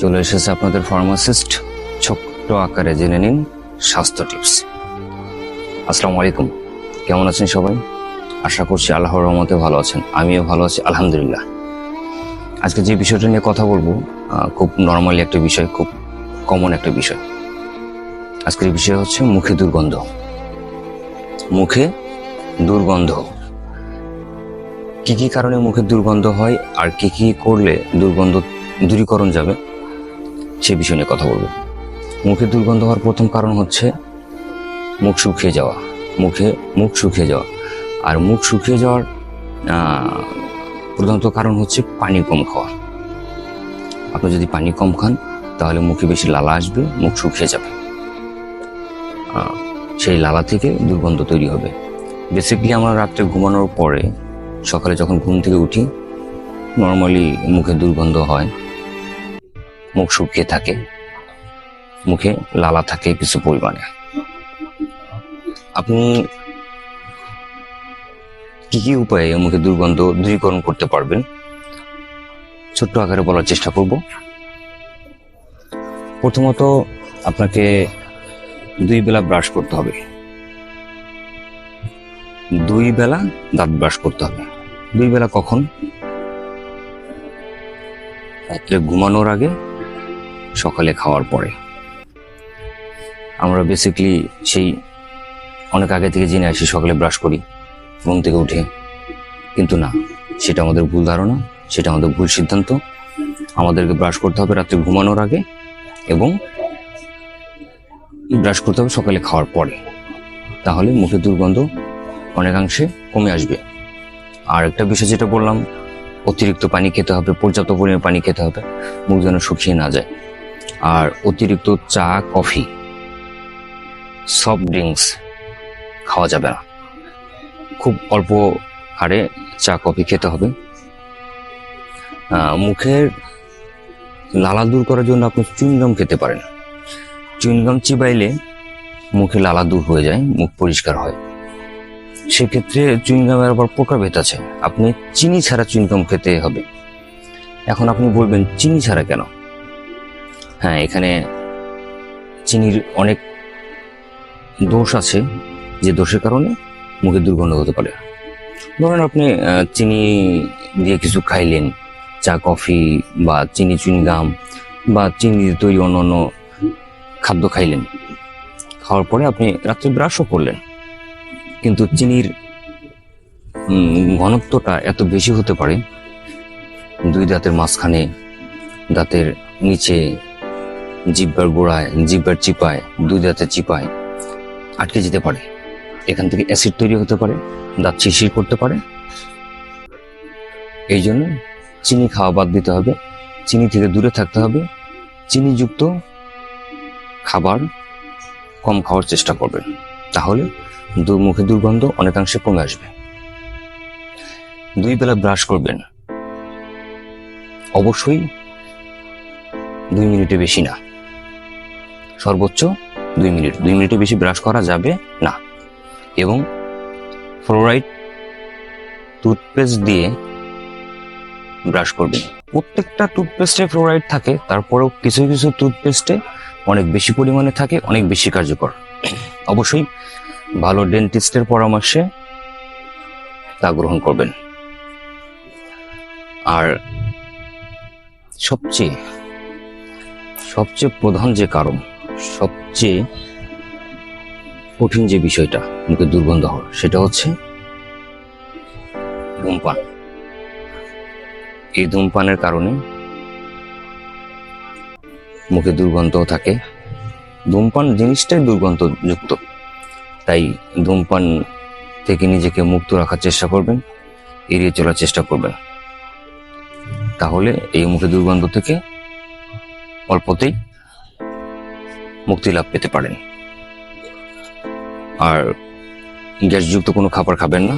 চলে এসেছে আপনাদের ফার্মাসিস্ট। ছোট্ট আকারে জেনে নিন স্বাস্থ্য টিপস। আসসালামু আলাইকুম, কেমন আছেন সবাই? আশা করছি আল্লাহর রহমতে ভালো আছেন। আমিও ভালো আছি আলহামদুলিল্লাহ। আজকে যে বিষয়টা নিয়ে কথা বলবো খুব নর্মালি একটা বিষয়, খুব কমন একটা বিষয়। আজকের বিষয় হচ্ছে মুখে দুর্গন্ধ। মুখে দুর্গন্ধ কি কি কারণে মুখে দুর্গন্ধ হয় আর কি কি করলে দুর্গন্ধ দূরীকরণ যাবে সে বিষয় নিয়ে কথা বলবো। মুখে দুর্গন্ধ হওয়ার প্রথম কারণ হচ্ছে মুখ শুকিয়ে যাওয়া। মুখ শুকিয়ে যাওয়া, আর মুখ শুকিয়ে যাওয়ার প্রধানত কারণ হচ্ছে পানি কম খাওয়া। আপনি যদি পানি কম খান তাহলে মুখে বেশি লালা আসবে, মুখ শুকিয়ে যাবে। সেই লালা থেকে দুর্গন্ধ তৈরি হবে। বেসিক্যালি আমরা রাত্রে ঘুমানোর পরে সকালে যখন ঘুম থেকে উঠি নর্মালি মুখে দুর্গন্ধ হয়, মুখ শুকিয়ে থাকে, মুখে লালা থাকে কিছু পরিমাণে। আপনি কি কি উপায়ে মুখে দুর্গন্ধ দূরীকরণ করতে পারবেন ছোট্ট আকারে বলার চেষ্টা করব। প্রথমত আপনাকে 2 বেলা ব্রাশ করতে হবে। 2 বেলা দাঁত ব্রাশ করতে হবে। 2 বেলা কখন? রাত্রে ঘুমানোর আগে, সকালে খাওয়ার পরে। আমরা বেসিক্যালি সেই অনেক আগে থেকে জেনে আসি সকালে ব্রাশ করি ঘুম থেকে উঠে, কিন্তু না, সেটা আমাদের ভুল ধারণা, সেটা আমাদের ভুল সিদ্ধান্ত। আমাদেরকে ব্রাশ করতে হবে রাত্রে ঘুমানোর আগে এবং ব্রাশ করতে হবে সকালে খাওয়ার পরে। তাহলে মুখে দুর্গন্ধ অনেকাংশে কমে আসবে। আর একটা বিষয় যেটা বললাম, অতিরিক্ত পানি খেতে হবে, পর্যাপ্ত পরিমাণে পানি খেতে হবে, মুখ যেন শুকিয়ে না যায়। আর অতিরিক্ত চা, কফি, সফট ড্রিঙ্কস খাওয়া যাবে না। খুব অল্প হারে চা, কফি খেতে হবে। মুখের লালা দূর করার জন্য আপনি চুইংগাম খেতে পারেন। চুইংগাম চিবাইলে মুখে লালা দূর হয়ে যায়, মুখ পরিষ্কার হয়। সেক্ষেত্রে চুইংগামের আবার প্রকারভেদ আছে। আপনি চিনি ছাড়া চুইংগাম খেতে হবে। এখন আপনি বলবেন চিনি ছাড়া কেন? হ্যাঁ, এখানে চিনির অনেক দোষ আছে, যে দোষের কারণে মুখে দুর্গন্ধ হতে পারে। ধরেন আপনি চিনি দিয়ে কিছু খাইলেন, চা, কফি বা চিনি চুইংগাম বা চিনি দিয়ে তৈরি অন্য খাদ্য খাইলেন। খাওয়ার পরে আপনি রাত্রে ব্রাশও করলেন, কিন্তু চিনির ঘনত্বটা এত বেশি হতে পারে 2 দাঁতের মাঝখানে, দাঁতের নিচে, জিহ্বার গোড়ায়, জিহ্বার চিপায়, 2 দাঁতের চিপায় আটকে যেতে পারে। এখান থেকে অ্যাসিড তৈরি হতে পারে, দাঁত শিরশির করতে পারে। এই জন্য চিনি খাওয়া বাদ দিতে হবে, চিনি থেকে দূরে থাকতে হবে। চিনিযুক্ত খাবার কম খাওয়ার চেষ্টা করবেন, তাহলে মুখে দুর্গন্ধ অনেকাংশে কমে আসবে। 2 বেলা ব্রাশ করবেন, অবশ্যই 2 মিনিটে বেশি না, সর্বোচ্চ 2 মিনিট। 2 মিনিটে বেশি ব্রাশ করা যাবে না। এবং ফ্লোরাইড টুথপেস্ট দিয়ে ব্রাশ করবেন। প্রত্যেকটা টুথপেস্টে ফ্লোরাইড থাকে, তারপরেও কিছু কিছু টুথপেস্টে অনেক বেশি পরিমাণে থাকে, অনেক বেশি কার্যকর। অবশ্যই ভালো ডেন্টিস্টের পরামর্শে তা গ্রহণ করবেন। আর সবচেয়ে প্রধান যে কারণ, সবচেয়ে কঠিন যে বিষয়টা মুখে দুর্গন্ধ হওয়ার, সেটা হচ্ছে ধূমপান। এই ধূমপানের কারণে মুখে দুর্গন্ধ থাকে। ধূমপান জিনিসটাই দুর্গন্ধযুক্ত, তাই ধূমপান থেকে নিজেকে মুক্ত রাখার চেষ্টা করবেন, এড়িয়ে চলার চেষ্টা করবেন। তাহলে এই মুখে দুর্গন্ধ থেকে অল্পতেই মুক্তি লাভ পেতে পারেন। আর গ্যাসযুক্ত কোনো খাবার খাবেন না,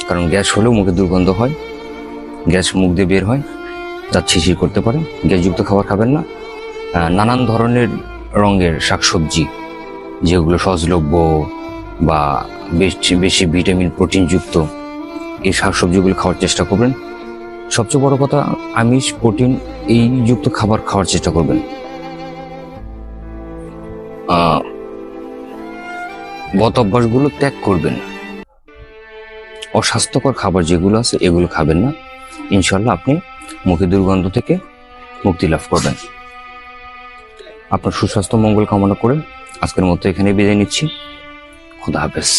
কারণ গ্যাস হলেও মুখে দুর্গন্ধ হয়, গ্যাস মুখ দিয়ে বের হয়, দাঁত শিরশির করতে পারে। গ্যাসযুক্ত খাবার খাবেন না। নানান ধরনের রঙের শাকসবজি, যেগুলো সহজলভ্য বা বেশি ভিটামিন প্রোটিনযুক্ত, এই শাকসবজিগুলো খাওয়ার চেষ্টা করবেন। সবচেয়ে বড় কথা, আমিষ প্রোটিন এই যুক্ত খাবার খাওয়ার চেষ্টা করবেন। বদ অভ্যাসগুলো ত্যাগ করবেন। অস্বাস্থ্যকর খাবার যেগুলো আছে এগুলো খাবেন না। ইনশাল্লাহ আপনি মুখে দুর্গন্ধ থেকে মুক্তি লাভ করবেন। আপনার সুস্বাস্থ্য মঙ্গল কামনা করে আজকের মতো এখানে বিদায় নিচ্ছি। খুদা হাফেজ।